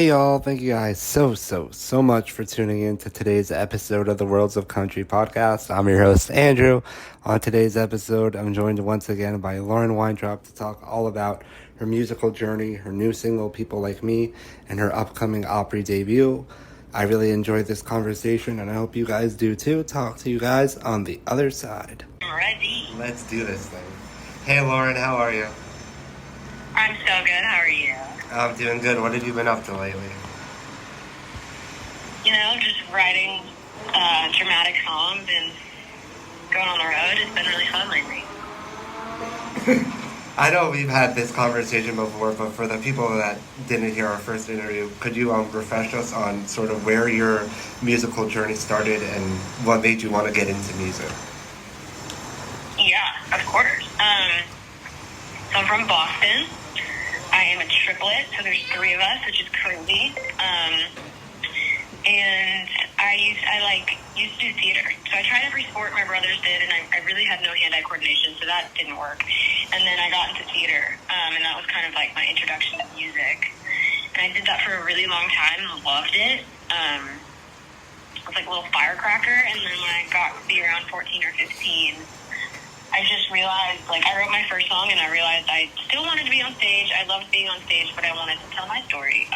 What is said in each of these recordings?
Hey y'all, thank you guys so much for tuning in to today's episode of the Worlds of Country podcast. I'm your host, Andrew. On today's episode, I'm joined once again by Lauren Weintraub to talk all about her musical journey, her new single, People Like Me, and her upcoming Opry debut. I really enjoyed this conversation, and I hope you guys do too. Talk to you guys on the other side. Ready. Let's do this thing. Hey Lauren, how are you? I'm so good. How are you? I'm doing good. What have you been up to lately? You know, just writing dramatic songs and going on the road. It's been really fun lately. I know we've had this conversation before, but for the people that didn't hear our first interview, could you refresh us on sort of where your musical journey started and what made you want to get into music? Yeah, of course. So I'm from Boston. I am a triplet, so there's three of us, which is crazy. And I used to do theater. So I tried every sport my brothers did, and I really had no hand-eye coordination, so that didn't work. And then I got into theater, and that was kind of like my introduction to music. And I did that for a really long time and loved it. I was like a little firecracker, and then when I got to be around 14 or 15, I just realized, I wrote my first song, and I realized I still wanted to be on stage. I loved being on stage, but I wanted to tell my story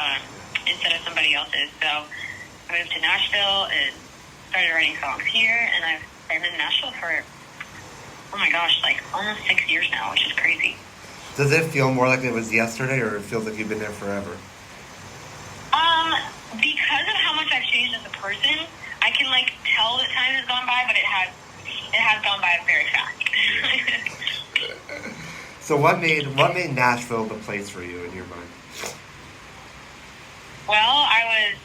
instead of somebody else's. So I moved to Nashville and started writing songs here, and I've been in Nashville for, oh my gosh, almost 6 years now, which is crazy. Does it feel more like it was yesterday, or it feels like you've been there forever? Because of how much I've changed as a person, I can, tell that time has gone by, but it has gone by very fast. So what made Nashville the place for you in your mind? Well, I was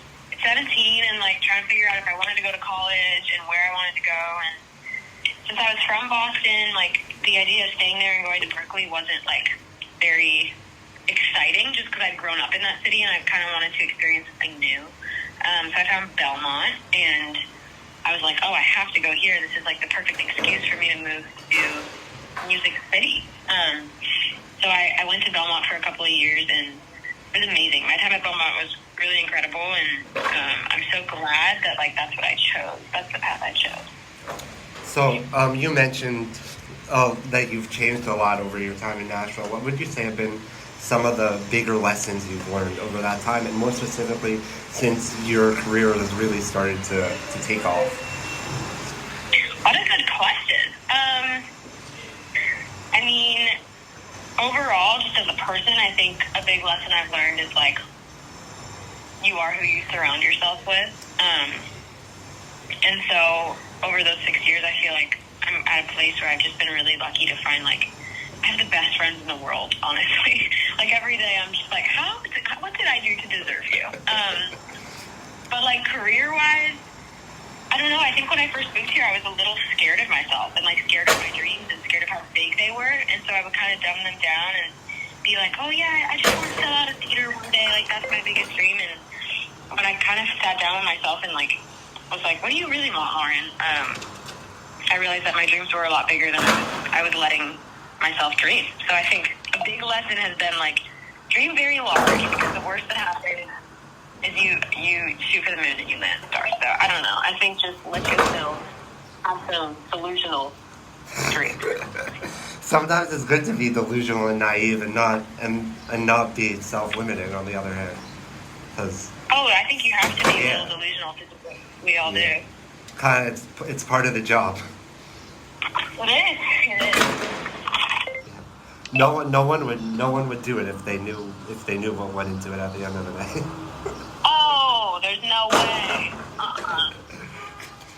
17 and trying to figure out if I wanted to go to college and where I wanted to go. And since I was from Boston, the idea of staying there and going to Berkeley wasn't very exciting, just because I'd grown up in that city and I kind of wanted to experience something new. So I found Belmont, and I was like, oh, I have to go here. This is the perfect excuse for me to move to Music City. So I went to Belmont for a couple of years, and it was amazing. My time at Belmont was really incredible, and I'm so glad that that's what I chose. That's the path I chose. So you mentioned that you've changed a lot over your time in Nashville. What would you say have been some of the bigger lessons you've learned over that time, and more specifically since your career has really started to take off? What a good question. I mean, overall, just as a person, I think a big lesson I've learned is you are who you surround yourself with. And so over those 6 years, I feel like I'm at a place where I've just been really lucky to find I have the best friends in the world, honestly. Every day I'm just what did I do to deserve you? But career-wise, I don't know. I think when I first moved here, I was a little scared of myself and scared of my dreams and scared of how big they were. And so I would kind of dumb them down and be like, oh yeah, I just want to sell out a theater one day. That's my biggest dream. And when I kind of sat down with myself and was like, what do you really want, Lauren? I realized that my dreams were a lot bigger than I was letting myself dream. So I think a big lesson has been dream very large, because the worst that happens is you shoot for the moon and you land stars. So I don't know. I think just let yourself have some delusional dreams. Sometimes it's good to be delusional and naive and not be self-limiting, on the other hand. I think you have to be a little delusional, because we all do. Kind of, it's part of the job. It is. No one would do it if they knew what went into it at the end of the day. Oh, there's no way.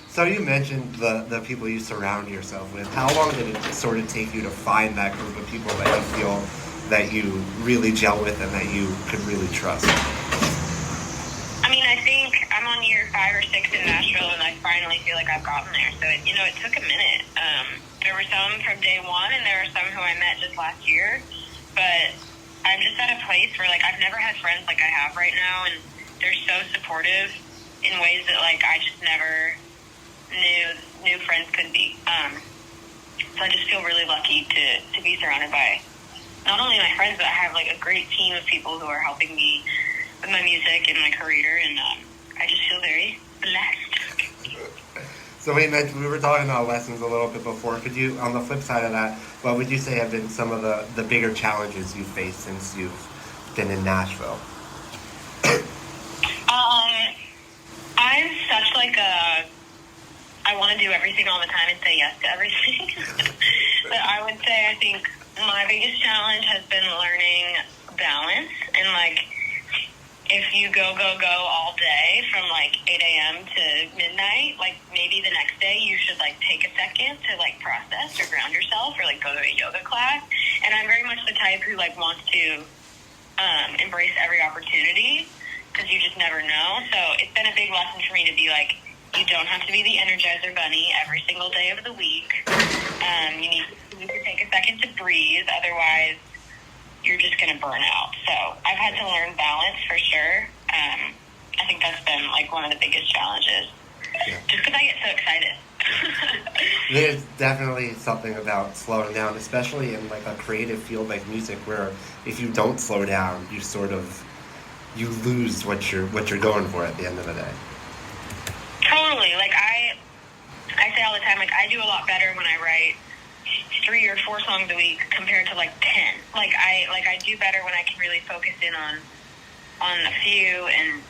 So you mentioned the people you surround yourself with. How long did it sort of take you to find that group of people that you feel that you really gel with and that you could really trust? I mean, I think I'm on year 5 or 6 in Nashville, and I finally feel like I've gotten there. So it took a minute. There were some from day one, and there were some who I met just last year. But I'm just at a place where I've never had friends like I have right now, and they're so supportive in ways that I just never knew friends could be. So I just feel really lucky to be surrounded by not only my friends, but I have a great team of people who are helping me with my music and my career, and I just feel very blessed. So we were talking about lessons a little bit before. Could you, on the flip side of that, what would you say have been some of the bigger challenges you've faced since you've been in Nashville? I'm such like I want to do everything all the time and say yes to everything. But I would say I think my biggest challenge has been learning balance, and like if you go all day from like 8 a.m. to midnight, like maybe the next day you should like take a second to like process or ground yourself or like go to a yoga class. And I'm very much the type who like wants to embrace every opportunity because you just never know. So it's been a big lesson for me to be like, you don't have to be the Energizer Bunny every single day of the week. You need to take a second to breathe, otherwise you're just going to burn out. So I've had to learn balance for sure. I think that's been like one of the biggest challenges. Yeah. Just because I get so excited. There's definitely something about slowing down, especially in like a creative field like music, where if you don't slow down, you lose what you're going for at the end of the day. Totally. Like I say all the time, like I do a lot better when I write 3 or 4 songs a week compared to like 10. Like I do better when I can really focus in on a few and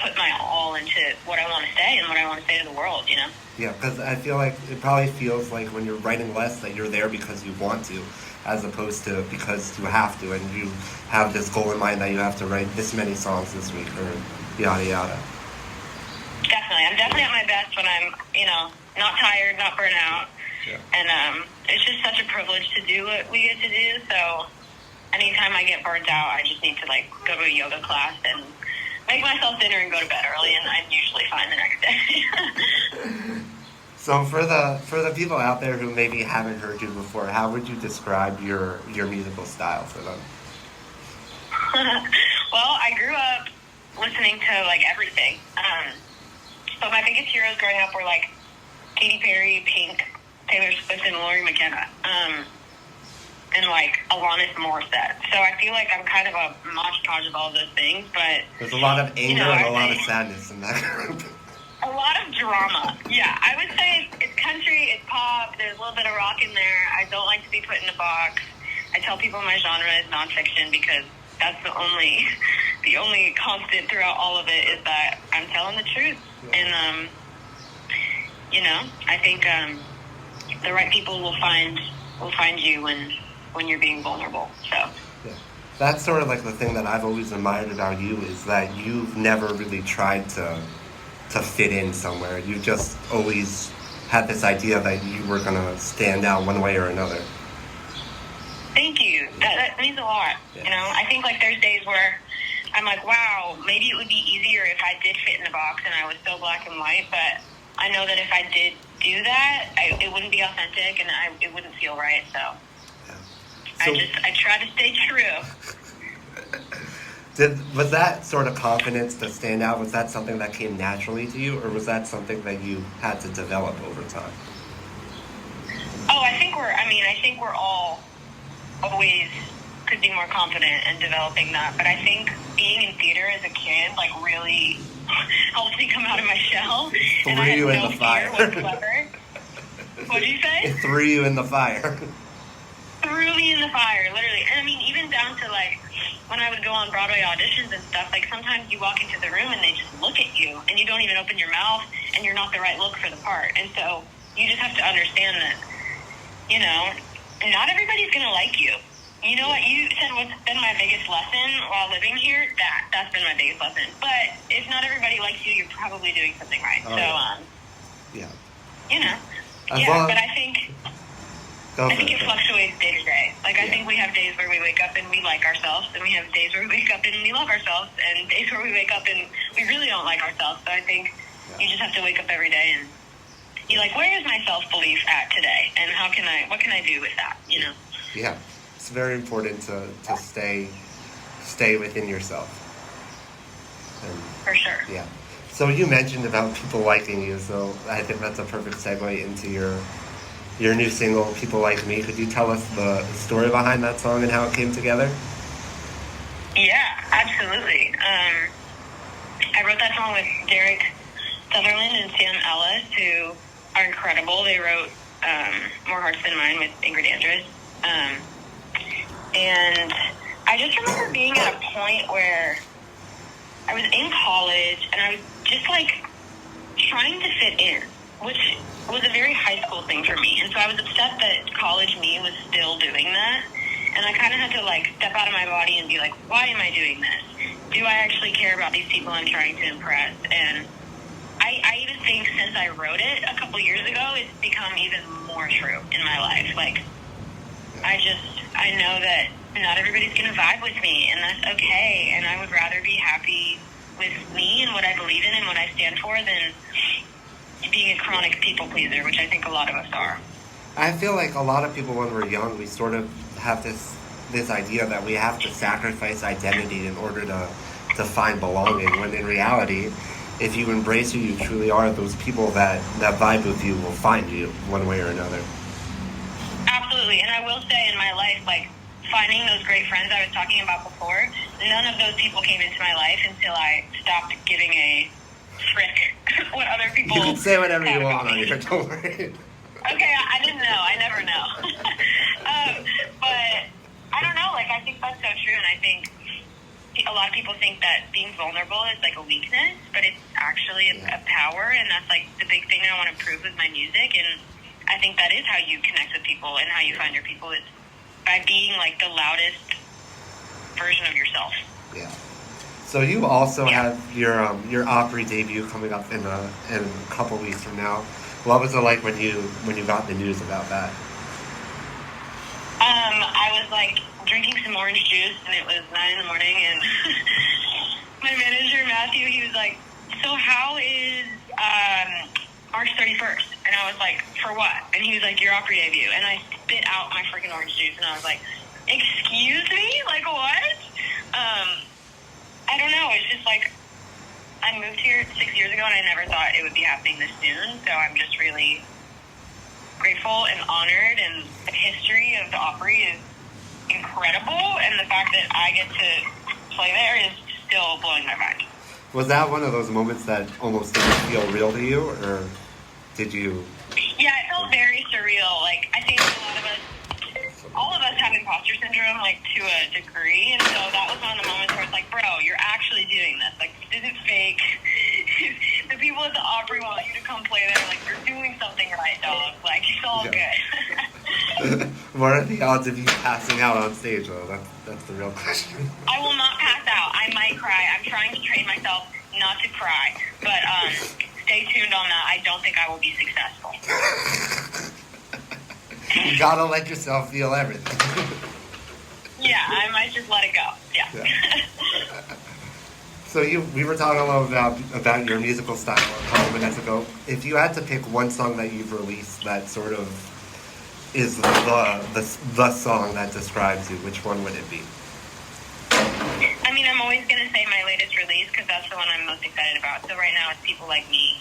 put my all into what I want to say and what I want to say to the world, you know? Yeah, because I feel like it probably feels like when you're writing less that you're there because you want to, as opposed to because you have to, and you have this goal in mind that you have to write this many songs this week or yada yada. Definitely. I'm definitely at my best when I'm, not tired, not burnt out. Yeah. And it's just such a privilege to do what we get to do. So anytime I get burnt out, I just need to like go to a yoga class and make myself dinner and go to bed early, and I'm usually fine the next day. So for the people out there who maybe haven't heard you before, how would you describe your musical style for them? Well, I grew up listening to like everything. But my biggest heroes growing up were like Katy Perry, Pink, Taylor Swift, and Lori McKenna, and like Alanis Morissette. So I feel like I'm kind of a hodgepodge of all those things, but there's a lot of anger and a lot of sadness in that group. A lot of drama. Yeah, I would say it's country, it's pop, there's a little bit of rock in there. I don't like to be put in a box. I tell people my genre is nonfiction because that's the only constant throughout all of it is that I'm telling the truth. And I think the right people will find you when you're being vulnerable. So yeah. That's sort of like the thing that I've always admired about you is that you've never really tried to fit in somewhere. You just always had this idea that you were going to stand out one way or another. Thank you. That means a lot. Yes. I think like there's days where I'm like, wow, maybe it would be easier if I did fit in a box and I was so black and white, but I know that if I did do that, it wouldn't be authentic and it wouldn't feel right, so I try to stay true. Was that sort of confidence to stand out, was that something that came naturally to you, or was that something that you had to develop over time? Oh, I think we're all always could be more confident in developing that, but I think being in theater as a kid like really helped me come out of my shell. Threw you in the fire. What'd you say? It threw you in the fire. Threw me in the fire, literally. And I mean, even down to like when I would go on Broadway auditions and stuff, like sometimes you walk into the room and they just look at you and you don't even open your mouth and you're not the right look for the part. And so you just have to understand that, not everybody's going to like you. You know what you said, what's been my biggest lesson while living here? That's been my biggest lesson. But if not everybody likes you, you're probably doing something right. Oh, so, yeah. But I think it fluctuates day to day. Like, I think we have days where we wake up and we like ourselves, and we have days where we wake up and we love ourselves, and days where we wake up and we really don't like ourselves. So I think you just have to wake up every day and you're like, where is my self-belief at today? And what can I do with that, Yeah. It's very important to stay within yourself. For sure. Yeah. So you mentioned about people liking you, so I think that's a perfect segue into your new single, People Like Me. Could you tell us the story behind that song and how it came together? Yeah, absolutely. I wrote that song with Derek Sutherland and Sam Ellis, who are incredible. They wrote More Hearts Than Mine with Ingrid Andress. And I just remember being at a point where I was in college and I was just like trying to fit in, which was a very high school thing for me. And so I was upset that college me was still doing that. And I kind of had to like step out of my body and be like, why am I doing this? Do I actually care about these people I'm trying to impress? And I even think since I wrote it a couple years ago, it's become even more true in my life. Like, I know that not everybody's going to vibe with me, and that's okay. And I would rather be happy with me and what I believe in and what I stand for than being a chronic people pleaser, which I think a lot of us are. I feel like a lot of people when we're young, we sort of have this idea that we have to sacrifice identity in order to find belonging, when in reality, if you embrace who you truly are, those people that vibe with you will find you one way or another. Absolutely. And I will say in my life, like, finding those great friends I was talking about before, none of those people came into my life until I stopped giving a frick what other people... You can say whatever you want on here, don't worry. Okay, I didn't know. I never know. But I don't know. Like, I think that's so true, and I think a lot of people think that being vulnerable is like a weakness, but it's actually a power, and that's like the big thing I want to prove with my music. And I think that is how you connect with people and how you find your people, is by being like the loudest version of yourself. Yeah. So you also have your Opry debut coming up in a couple weeks from now. What was it like when you got the news about that? I was like drinking some orange juice, and it was 9 a.m, and my manager Matthew, he was like, "So how is March 31st?" And I was like, "For what?" And he was like, "Your Opry debut." And I spit out my freaking orange juice, and I was like, "Excuse me? Like what?" I don't know. It's just like, I moved here 6 years ago, and I never thought it would be happening this soon. So I'm just really grateful and honored, and the history of the Opry is incredible, and the fact that I get to play there is still blowing my mind. Was that one of those moments that almost didn't feel real to you, or did you? Yeah, it felt very surreal. Like, I think all of us have imposter syndrome, like, to a degree, and so that was one of the moments where it's like, bro, you're actually doing this. Like, this isn't fake. The people at the Opry want you to come play there. Like, you're doing something right, dog. Like, it's all good. What are the odds of you passing out on stage, though? That's the real question. I will not pass out. I might cry. I'm trying to train myself not to cry. But stay tuned on that. I don't think I will be successful. You gotta let yourself feel everything. Yeah, I might just let it go. Yeah. So we were talking a little about your musical style a couple minutes ago. If you had to pick one song that you've released that sort of is the song that describes you, which one would it be? I mean, I'm always going to say my latest release because that's the one I'm most excited about. So right now it's People Like Me.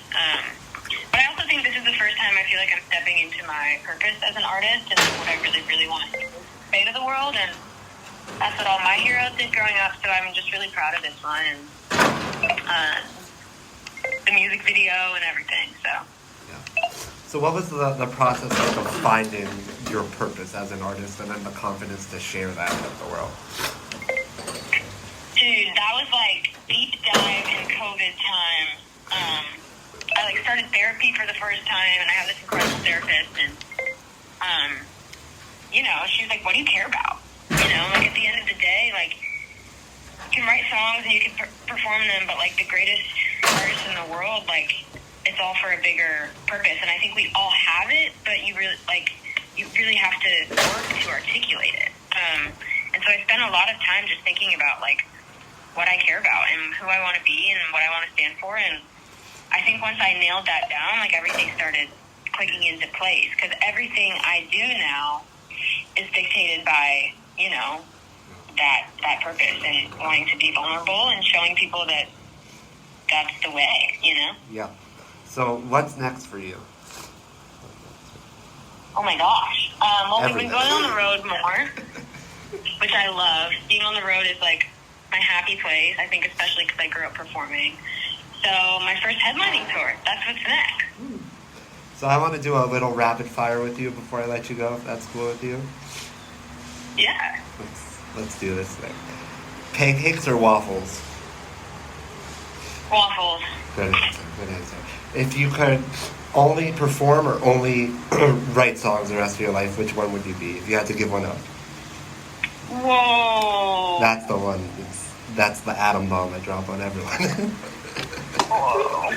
But I also think this is the first time I feel like I'm stepping into my purpose as an artist and what I really, really want to say to the world. And that's what all my heroes did growing up. So I'm just really proud of this one and the music video and everything. So. Yeah. So what was the process like of finding your purpose as an artist and then the confidence to share that with the world? Dude, that was like deep dive in COVID time. I like started therapy for the first time, and I have this incredible therapist, and you know, she was like, "What do you care about?" You know, like at the end of the day, like you can write songs and you can perform them, but like the greatest artists in the world, like it's all for a bigger purpose, and I think we all have it, but you really have to work to articulate it. And so I spent a lot of time just thinking about like what I care about and who I want to be and what I want to stand for. And I think once I nailed that down, like everything started clicking into place, because everything I do now is dictated by, you know, that purpose and wanting to be vulnerable and showing people that that's the way, you know? Yeah. So what's next for you? Oh my gosh. Well, we've been going on the road more, which I love. Being on the road is like my happy place, I think, especially because I grew up performing. So my first headlining tour. That's what's next. So I want to do a little rapid fire with you before I let you go, if that's cool with you. Yeah. Let's do this thing. Pancakes or waffles? Waffles. Good answer. If you could only perform or only write songs the rest of your life, which one would you be if you had to give one up? Whoa. That's the one. That's the atom bomb I drop on everyone. Whoa.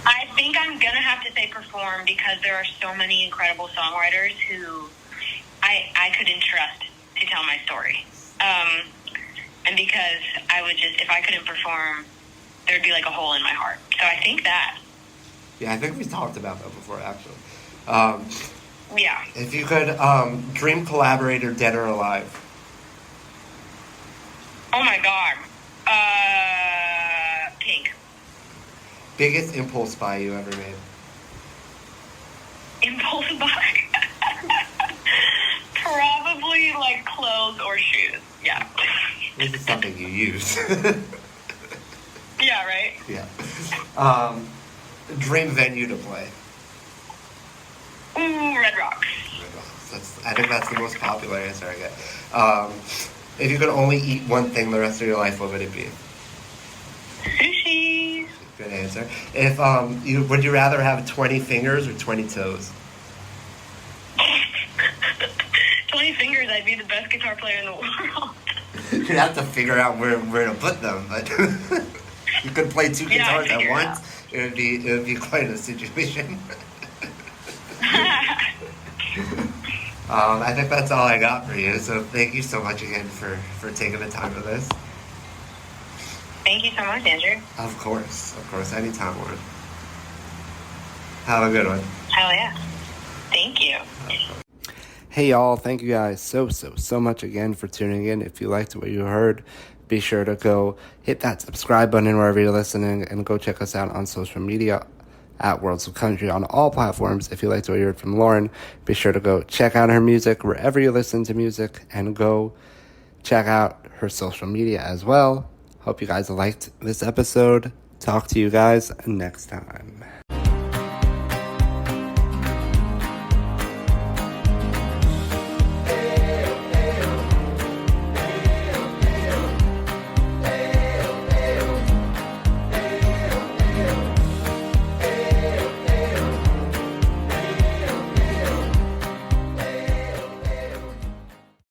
I think I'm going to have to say perform because there are so many incredible songwriters who I could entrust to tell my story. And because I would just, if I couldn't perform, there'd be like a hole in my heart. So I think that. Yeah, I think we talked about that before, actually. Yeah. If you could dream collaborator, dead or alive? Oh my God. Pink. Biggest impulse buy you ever made? Impulse buy? Probably like clothes or shoes. Yeah. This is something you use. Yeah, right? Yeah. Dream venue to play? Ooh, Red Rocks. I think that's the most popular answer I get. If you could only eat one thing the rest of your life, what would it be? Sushi. Good answer. If would you rather have 20 fingers or 20 toes? 20 fingers, I'd be the best guitar player in the world. You'd have to figure out where to put them, but you could play two guitars at once. It would be quite a situation. I think that's all I got for you. So thank you so much again for taking the time for this. Thank you so much, Andrew. Of course, anytime, Lauren. Have a good one. Hell yeah. Thank you. Hey y'all, thank you guys so much again for tuning in. If you liked what you heard, be sure to go hit that subscribe button wherever you're listening and go check us out on social media at Worlds of Country on all platforms. If you liked what you heard from Lauren, be sure to go check out her music wherever you listen to music and go check out her social media as well. Hope you guys liked this episode. Talk to you guys next time.